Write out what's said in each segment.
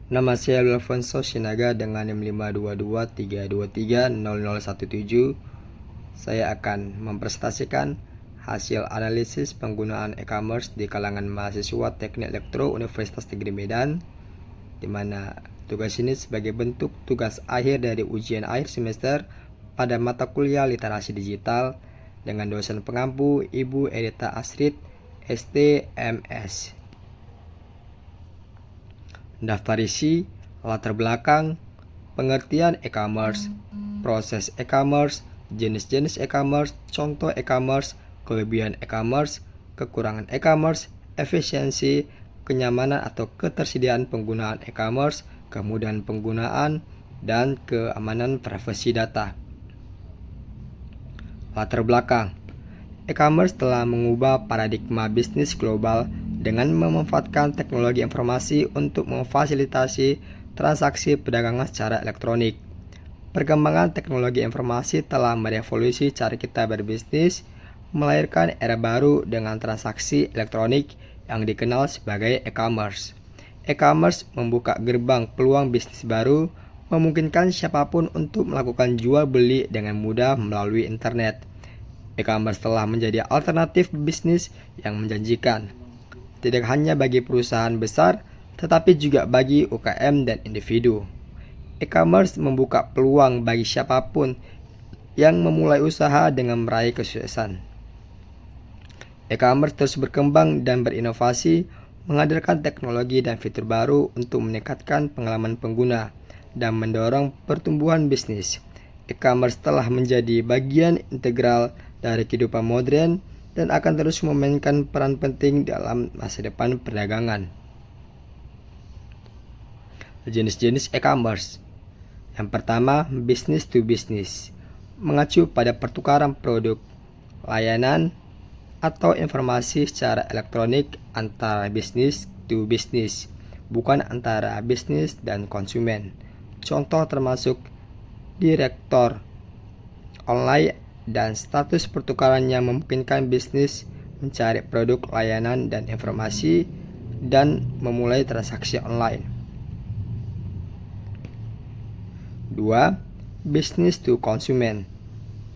Nama saya Alfonso Sinaga dengan NIM 52232300017. Saya akan mempresentasikan hasil analisis penggunaan e-commerce di kalangan mahasiswa Teknik Elektro Universitas Negeri Medan, di mana tugas ini sebagai bentuk tugas akhir dari ujian akhir semester pada mata kuliah literasi digital dengan dosen pengampu Ibu Edita Asrid, STMS. Daftar isi, latar belakang, pengertian e-commerce, proses e-commerce, jenis-jenis e-commerce, contoh e-commerce, kelebihan e-commerce, kekurangan e-commerce, efisiensi, kenyamanan atau ketersediaan penggunaan e-commerce, kemudahan penggunaan, dan keamanan privasi data. Latar belakang, e-commerce telah mengubah paradigma bisnis global dengan memanfaatkan teknologi informasi untuk memfasilitasi transaksi perdagangan secara elektronik. Perkembangan teknologi informasi telah merevolusi cara kita berbisnis, melahirkan era baru dengan transaksi elektronik yang dikenal sebagai e-commerce. E-commerce membuka gerbang peluang bisnis baru, memungkinkan siapapun untuk melakukan jual beli dengan mudah melalui internet. E-commerce telah menjadi alternatif bisnis yang menjanjikan, tidak hanya bagi perusahaan besar, tetapi juga bagi UKM dan individu. E-commerce membuka peluang bagi siapapun yang memulai usaha dengan meraih kesuksesan. E-commerce terus berkembang dan berinovasi, menghadirkan teknologi dan fitur baru untuk meningkatkan pengalaman pengguna dan mendorong pertumbuhan bisnis. E-commerce telah menjadi bagian integral dari kehidupan modern dan akan terus memainkan peran penting dalam masa depan perdagangan. Jenis-jenis e-commerce. Yang pertama, business to business, mengacu pada pertukaran produk, layanan, atau informasi secara elektronik antara bisnis to bisnis, bukan antara bisnis dan konsumen. Contoh termasuk direktor online dan status pertukaran yang memungkinkan bisnis mencari produk, layanan, dan informasi dan memulai transaksi online. 2. Business to consumer,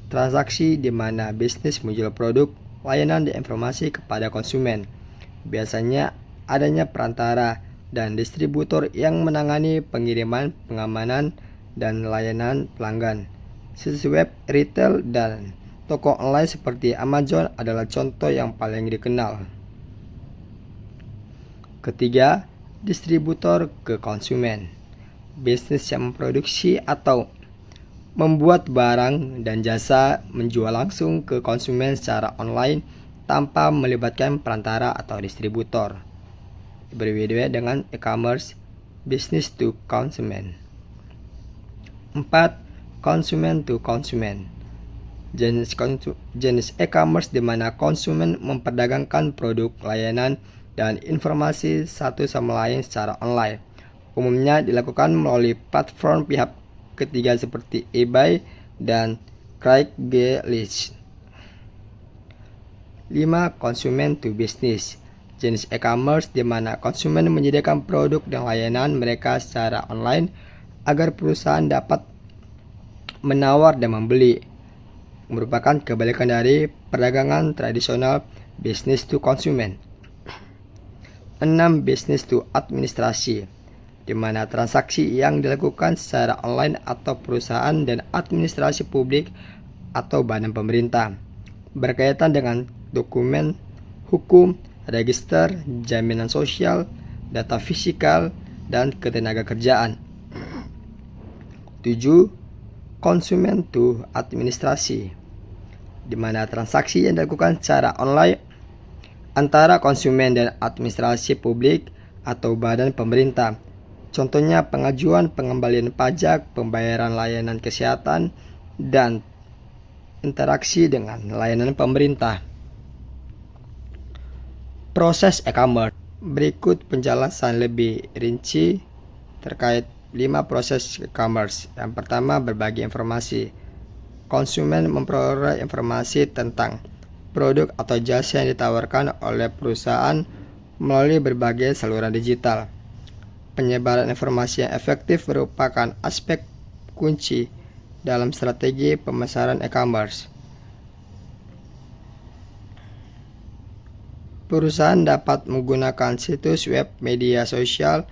transaksi di mana bisnis menjual produk, layanan, dan informasi kepada konsumen. Biasanya adanya perantara dan distributor yang menangani pengiriman, pengamanan, dan layanan pelanggan. Situs web, retail, dan toko online seperti Amazon adalah contoh yang paling dikenal. Ketiga, distributor ke konsumen, bisnis yang memproduksi atau membuat barang dan jasa menjual langsung ke konsumen secara online tanpa melibatkan perantara atau distributor. Berbeda dengan e-commerce, business to consumer. 4. Konsumen to konsumen, jenis e-commerce di mana konsumen memperdagangkan produk, layanan, dan informasi satu sama lain secara online. Umumnya dilakukan melalui platform pihak ketiga seperti eBay dan Craigslist. 5. Konsumen to business, jenis e-commerce di mana konsumen menyediakan produk dan layanan mereka secara online agar perusahaan dapat menawar dan membeli, merupakan kebalikan dari perdagangan tradisional business to consumer. 6. Business to administrasi, di mana transaksi yang dilakukan secara online atau perusahaan dan administrasi publik atau badan pemerintah, berkaitan dengan dokumen, hukum, register, jaminan sosial, data fisikal, dan ketenaga kerjaan. 7. Konsumen to administrasi, di mana transaksi yang dilakukan secara online antara konsumen dan administrasi publik atau badan pemerintah. Contohnya pengajuan pengembalian pajak, pembayaran layanan kesehatan, dan interaksi dengan layanan pemerintah. Proses e-commerce. Berikut penjelasan lebih rinci terkait 5 proses e-commerce. Yang pertama, berbagi informasi. Konsumen memperoleh informasi tentang produk atau jasa yang ditawarkan oleh perusahaan melalui berbagai saluran digital. Penyebaran informasi yang efektif merupakan aspek kunci dalam strategi pemasaran e-commerce. Perusahaan dapat menggunakan situs web, media sosial,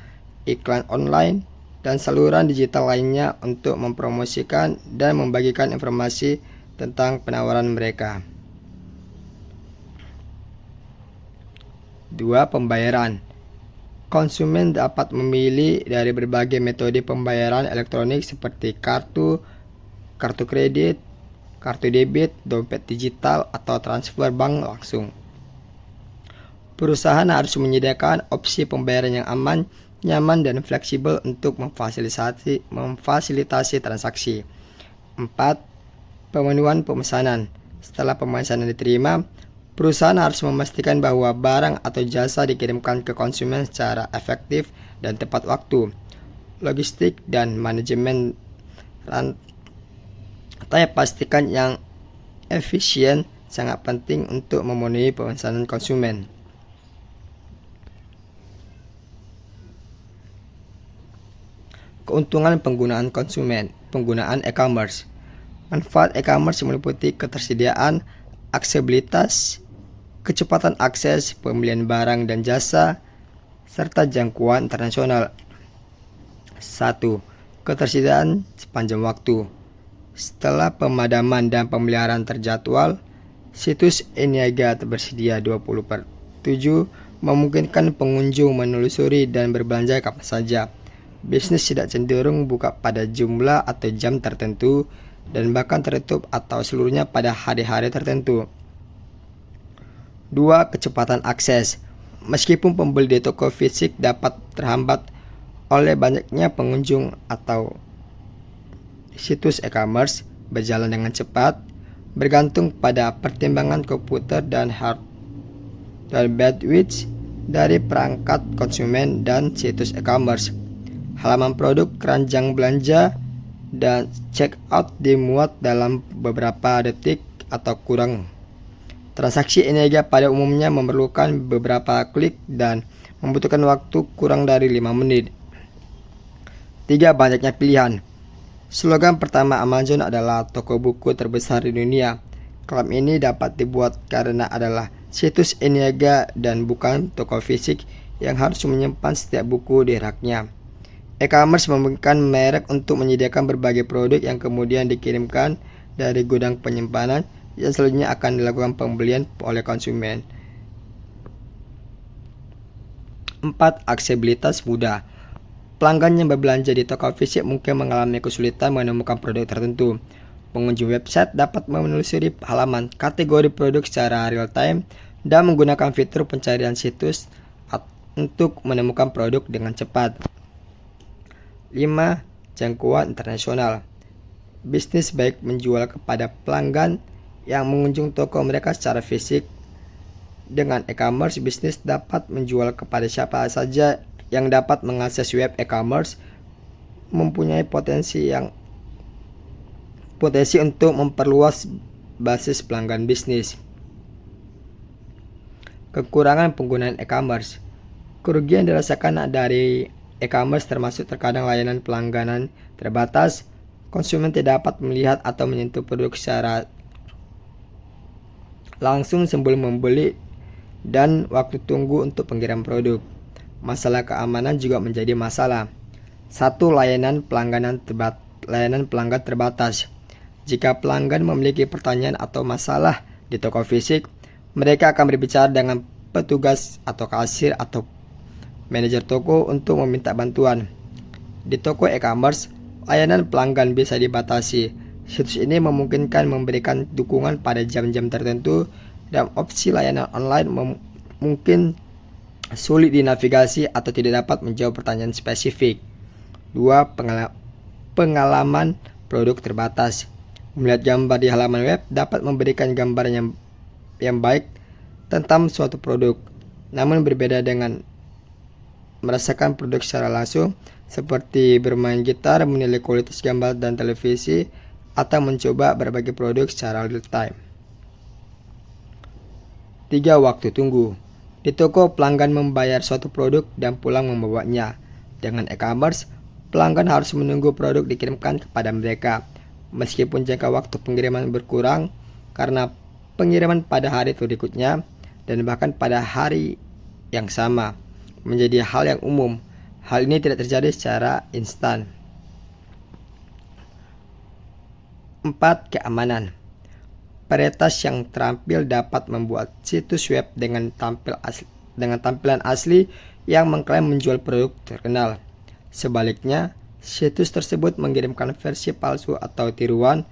iklan online, dan saluran digital lainnya untuk mempromosikan dan membagikan informasi tentang penawaran mereka. 2. Pembayaran. Konsumen dapat memilih dari berbagai metode pembayaran elektronik seperti kartu kredit, kartu debit, dompet digital, atau transfer bank langsung. Perusahaan harus menyediakan opsi pembayaran yang aman, nyaman, dan fleksibel untuk memfasilitasi transaksi. 4. Pemenuhan pemesanan. Setelah pemesanan diterima, perusahaan harus memastikan bahwa barang atau jasa dikirimkan ke konsumen secara efektif dan tepat waktu. Logistik dan manajemen rantai pastikan yang efisien sangat penting untuk memenuhi pemesanan konsumen. Keuntungan penggunaan e-commerce. Manfaat e-commerce meliputi ketersediaan, aksesibilitas, kecepatan akses, pembelian barang dan jasa, serta jangkauan internasional. 1. Ketersediaan sepanjang waktu. Setelah pemadaman dan pemeliharaan terjadwal, situs e-niaga tersedia 20/7 memungkinkan pengunjung menelusuri dan berbelanja kapan saja. Bisnis tidak cenderung buka pada jumlah atau jam tertentu dan bahkan tertutup atau seluruhnya pada hari-hari tertentu. 2. Kecepatan akses. Meskipun pembeli di toko fisik dapat terhambat oleh banyaknya pengunjung atau situs e-commerce berjalan dengan cepat, bergantung pada pertimbangan komputer dan bandwidth dari perangkat konsumen dan situs e-commerce. Halaman produk, keranjang belanja, dan checkout dimuat dalam beberapa detik atau kurang. Transaksi e-niaga pada umumnya memerlukan beberapa klik dan membutuhkan waktu kurang dari 5 menit. 3. Banyaknya pilihan. Slogan pertama Amazon adalah toko buku terbesar di dunia. Klaim ini dapat dibuat karena adalah situs e-niaga dan bukan toko fisik yang harus menyimpan setiap buku di raknya. E-commerce memungkinkan merek untuk menyediakan berbagai produk yang kemudian dikirimkan dari gudang penyimpanan yang selanjutnya akan dilakukan pembelian oleh konsumen. 4. Aksesibilitas mudah. Pelanggan yang berbelanja di toko fisik mungkin mengalami kesulitan menemukan produk tertentu. Pengunjung website dapat menelusuri halaman kategori produk secara real-time dan menggunakan fitur pencarian situs untuk menemukan produk dengan cepat. 5. Jangkauan internasional. Bisnis baik menjual kepada pelanggan yang mengunjungi toko mereka secara fisik. Dengan e-commerce, bisnis dapat menjual kepada siapa saja yang dapat mengakses web e-commerce, mempunyai potensi untuk memperluas basis pelanggan bisnis. Kekurangan penggunaan e-commerce. Kerugian dirasakan dari e-commerce termasuk terkadang layanan pelangganan terbatas, konsumen tidak dapat melihat atau menyentuh produk secara langsung sebelum membeli, dan waktu tunggu untuk pengirim produk. Masalah keamanan juga menjadi masalah. 1. Layanan pelanggan terbatas. Jika pelanggan memiliki pertanyaan atau masalah di toko fisik, mereka akan berbicara dengan petugas atau kasir atau manajer toko untuk meminta bantuan. Di toko e-commerce, layanan pelanggan bisa dibatasi. Situs ini memungkinkan memberikan dukungan pada jam-jam tertentu, dan opsi layanan online mungkin sulit dinavigasi atau tidak dapat menjawab pertanyaan spesifik. 2. Pengalaman produk terbatas. Melihat gambar di halaman web dapat memberikan gambaran yang baik tentang suatu produk, namun berbeda dengan merasakan produk secara langsung, seperti bermain gitar, menilai kualitas gambar dan televisi, atau mencoba berbagai produk secara real time. 3. Waktu tunggu. Di toko, pelanggan membayar suatu produk dan pulang membawanya. Dengan e-commerce, pelanggan harus menunggu produk dikirimkan kepada mereka, meskipun jangka waktu pengiriman berkurang karena pengiriman pada hari berikutnya dan bahkan pada hari yang sama menjadi hal yang umum. Hal ini tidak terjadi secara instan. 4. Keamanan. Peretas yang terampil dapat membuat situs web dengan tampilan asli yang mengklaim menjual produk terkenal. Sebaliknya, situs tersebut mengirimkan versi palsu atau tiruan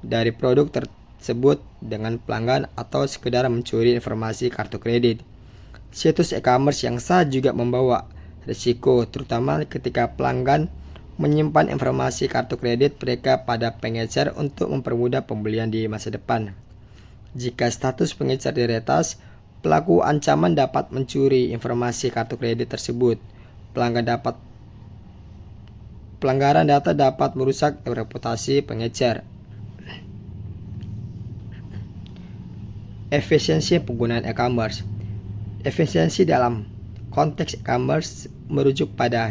dari produk tersebut dengan pelanggan atau sekedar mencuri informasi kartu kredit. Situs e-commerce yang sah juga membawa risiko, terutama ketika pelanggan menyimpan informasi kartu kredit mereka pada pengecer untuk mempermudah pembelian di masa depan. Jika status pengecer diretas, pelaku ancaman dapat mencuri informasi kartu kredit tersebut. Pelanggaran data dapat merusak reputasi pengecer. Efisiensi penggunaan e-commerce. Efisiensi dalam konteks e-commerce merujuk pada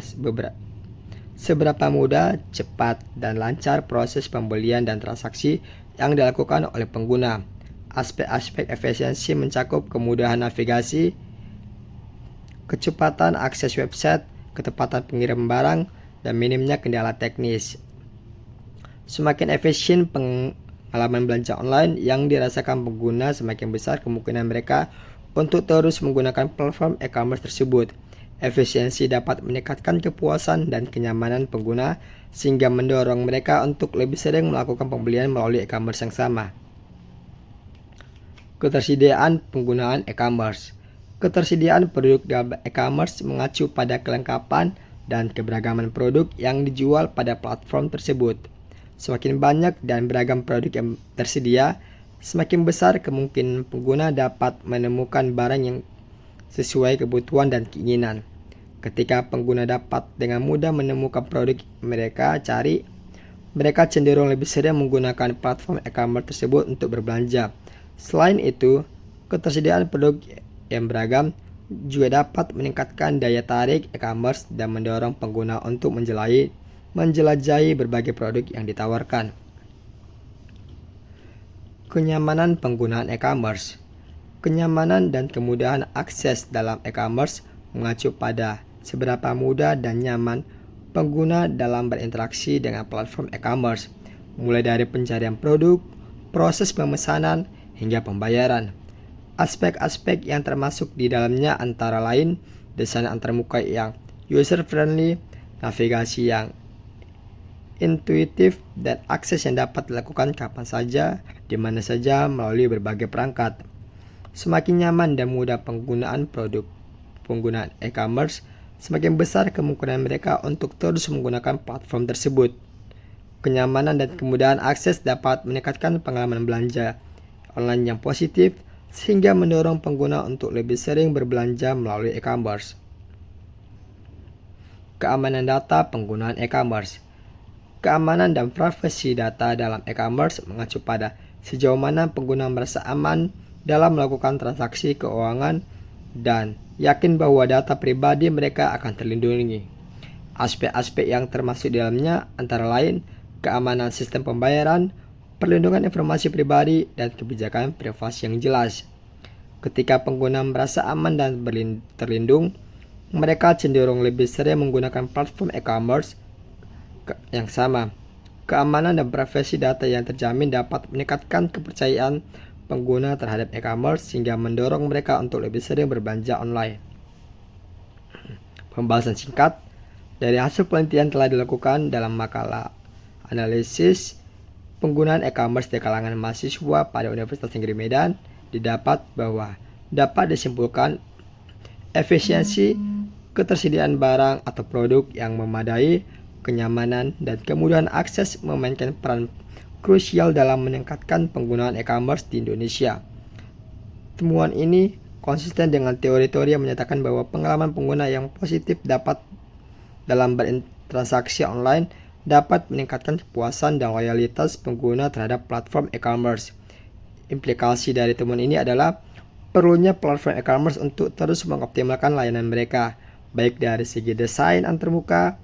seberapa mudah, cepat, dan lancar proses pembelian dan transaksi yang dilakukan oleh pengguna. Aspek-aspek efisiensi mencakup kemudahan navigasi, kecepatan akses website, ketepatan pengiriman barang, dan minimnya kendala teknis. Semakin efisien pengalaman belanja online yang dirasakan pengguna, semakin besar kemungkinan mereka untuk terus menggunakan platform e-commerce tersebut. Efisiensi dapat meningkatkan kepuasan dan kenyamanan pengguna sehingga mendorong mereka untuk lebih sering melakukan pembelian melalui e-commerce yang sama. Ketersediaan penggunaan e-commerce. Ketersediaan produk dalam e-commerce mengacu pada kelengkapan dan keberagaman produk yang dijual pada platform tersebut. Semakin banyak dan beragam produk yang tersedia, semakin besar kemungkinan pengguna dapat menemukan barang yang sesuai kebutuhan dan keinginan. Ketika pengguna dapat dengan mudah menemukan produk mereka cari, mereka cenderung lebih sering menggunakan platform e-commerce tersebut untuk berbelanja. Selain itu, ketersediaan produk yang beragam juga dapat meningkatkan daya tarik e-commerce dan mendorong pengguna untuk menjelajahi berbagai produk yang ditawarkan. Kenyamanan penggunaan e-commerce. Kenyamanan dan kemudahan akses dalam e-commerce mengacu pada seberapa mudah dan nyaman pengguna dalam berinteraksi dengan platform e-commerce, mulai dari pencarian produk, proses pemesanan, hingga pembayaran. Aspek-aspek yang termasuk di dalamnya antara lain desain antarmuka yang user-friendly, navigasi yang intuitif, dan akses yang dapat dilakukan kapan saja, di mana saja melalui berbagai perangkat. Semakin nyaman dan mudah penggunaan e-commerce, semakin besar kemungkinan mereka untuk terus menggunakan platform tersebut. Kenyamanan dan kemudahan akses dapat meningkatkan pengalaman belanja online yang positif, sehingga mendorong pengguna untuk lebih sering berbelanja melalui e-commerce. Keamanan data penggunaan e-commerce. Keamanan dan privasi data dalam e-commerce mengacu pada sejauh mana pengguna merasa aman dalam melakukan transaksi keuangan dan yakin bahwa data pribadi mereka akan terlindungi. Aspek-aspek yang termasuk di dalamnya antara lain keamanan sistem pembayaran, perlindungan informasi pribadi, dan kebijakan privasi yang jelas. Ketika pengguna merasa aman dan terlindung, mereka cenderung lebih sering menggunakan platform e-commerce yang sama. Keamanan dan privasi data yang terjamin dapat meningkatkan kepercayaan pengguna terhadap e-commerce sehingga mendorong mereka untuk lebih sering berbelanja online. Pembahasan singkat dari hasil penelitian telah dilakukan dalam makalah analisis penggunaan e-commerce di kalangan mahasiswa pada Universitas Negeri Medan, didapat bahwa dapat disimpulkan efisiensi, ketersediaan barang atau produk yang memadai, kenyamanan, dan kemudahan akses memainkan peran krusial dalam meningkatkan penggunaan e-commerce di Indonesia. Temuan ini konsisten dengan teori-teori yang menyatakan bahwa pengalaman pengguna yang positif dalam berinteraksi online dapat meningkatkan kepuasan dan loyalitas pengguna terhadap platform e-commerce. Implikasi dari temuan ini adalah perlunya platform e-commerce untuk terus mengoptimalkan layanan mereka, baik dari segi desain antarmuka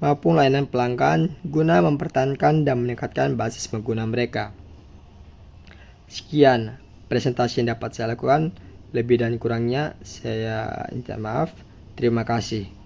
maupun layanan pelanggan guna mempertahankan dan meningkatkan basis pengguna mereka. Sekian presentasi yang dapat saya lakukan. Lebih dan kurangnya saya minta maaf. Terima kasih.